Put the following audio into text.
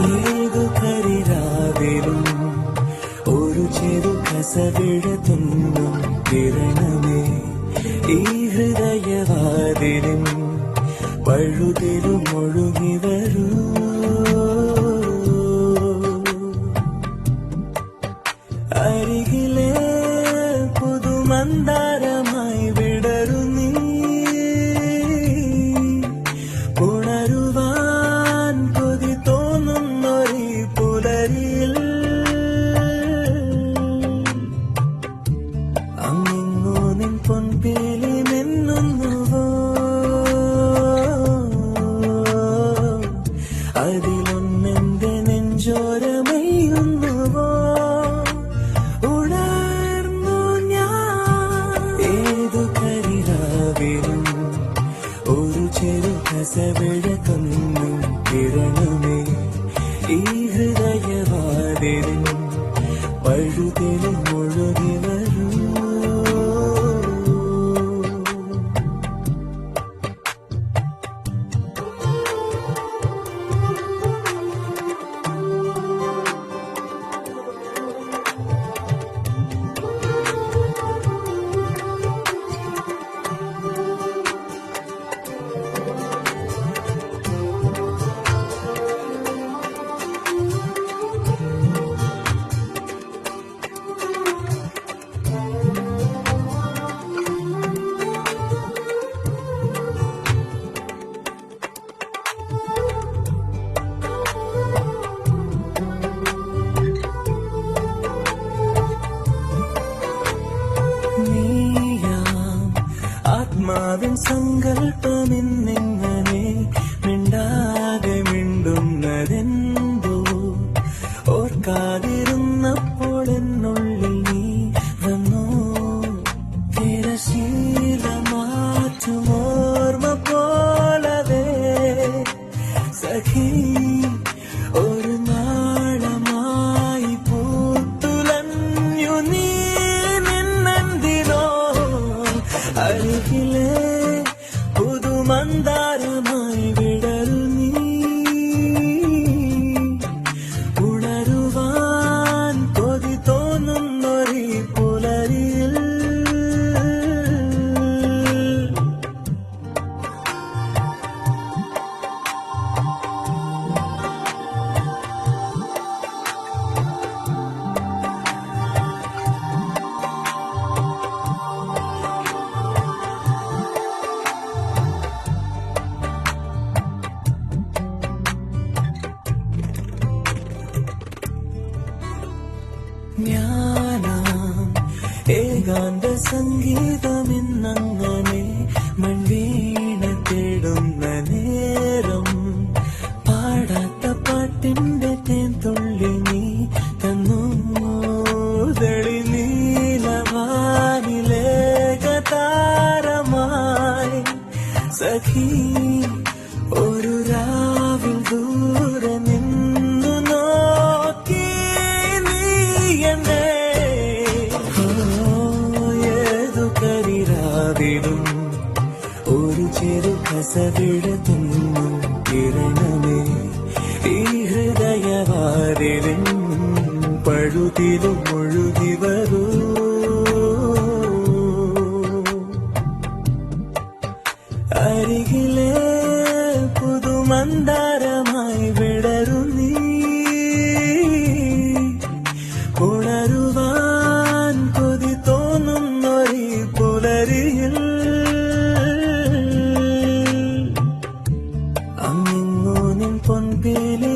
ഏതു കരിരാവിലും ഒരു ചെറു കസവിഴ തുന്നും കിരണമേ ഈ ഹൃദയവാതിലും പഴുതിലും ഒഴുകി വരൂ. അരികിലെ പുതുമന്ദാരമായി വിടരു നീ, ഉണരുവാൻ കൊതി തോന്നുന്നൊരു പുലരിയിൽ അങ്ങിങ്ങോ നിൻ പൊൻപേലി മിന്നുന്നുവോ, അതിലൊന്നെന്റെ നെഞ്ചോരമയുന്നുവോ. ഉണർന്നു ഞാൻ ഏതു കരിരാവിലും ഒരു ചെറു കസവിഴ തന്നും കിരണമേ ഈ ഹൃദയവാതിലും പഴുതിലും ഒഴുകി വരൂ. ആത്മാവിൻ സങ്കല്പമെന്നിങ്ങനെ മിണ്ടാതെ മിണ്ടുന്നതെന്തോ ഓർക്കാതിരുന്നപ്പോൾ എന്നുള്ളിൽ നീ വന്നോ. തിരശീല മാറ്റുമോർമ്മ പോലവേ സഖി ഒരു നാളമായി പൂത്തുലഞ്ഞു നീ നിന്നെന്തിനോ. അരികിലെ പുതുമന്ദാരമായി വിടരു നീ, ഉണരുവാൻ കൊതി തോന്നുന്നൊരു പുലരിയിൽ ജ്ഞാനം ഏകാന്ത സംഗീതമെന്നങ്ങനെ മൺവീണ തേടുന്ന നേരം പാടാത്ത പാട്ടിന്റെ തേൻ തുള്ളി നീ തന്നു. തെളി നീലവാനിലേക താരമായി സഖി ഒരു രാവിൽ ദൂരെ നിന്നു നോക്കി ഏതു കരിരാവിലും ഒരു ചെറു കസവിഴ തുന്നും കിരണമേ ഈ ഹൃദയവാതിലും പഴുതിലും ഒഴുകി വരൂ. അരികിലെ പുതുമന്ദാരമായി വിടരു നീ, ഉണരുവാൻ കൊതി തോന്നുന്നൊരു പുലരിയിൽ അങ്ങിങ്ങോ നിൻ പൊൻപേലി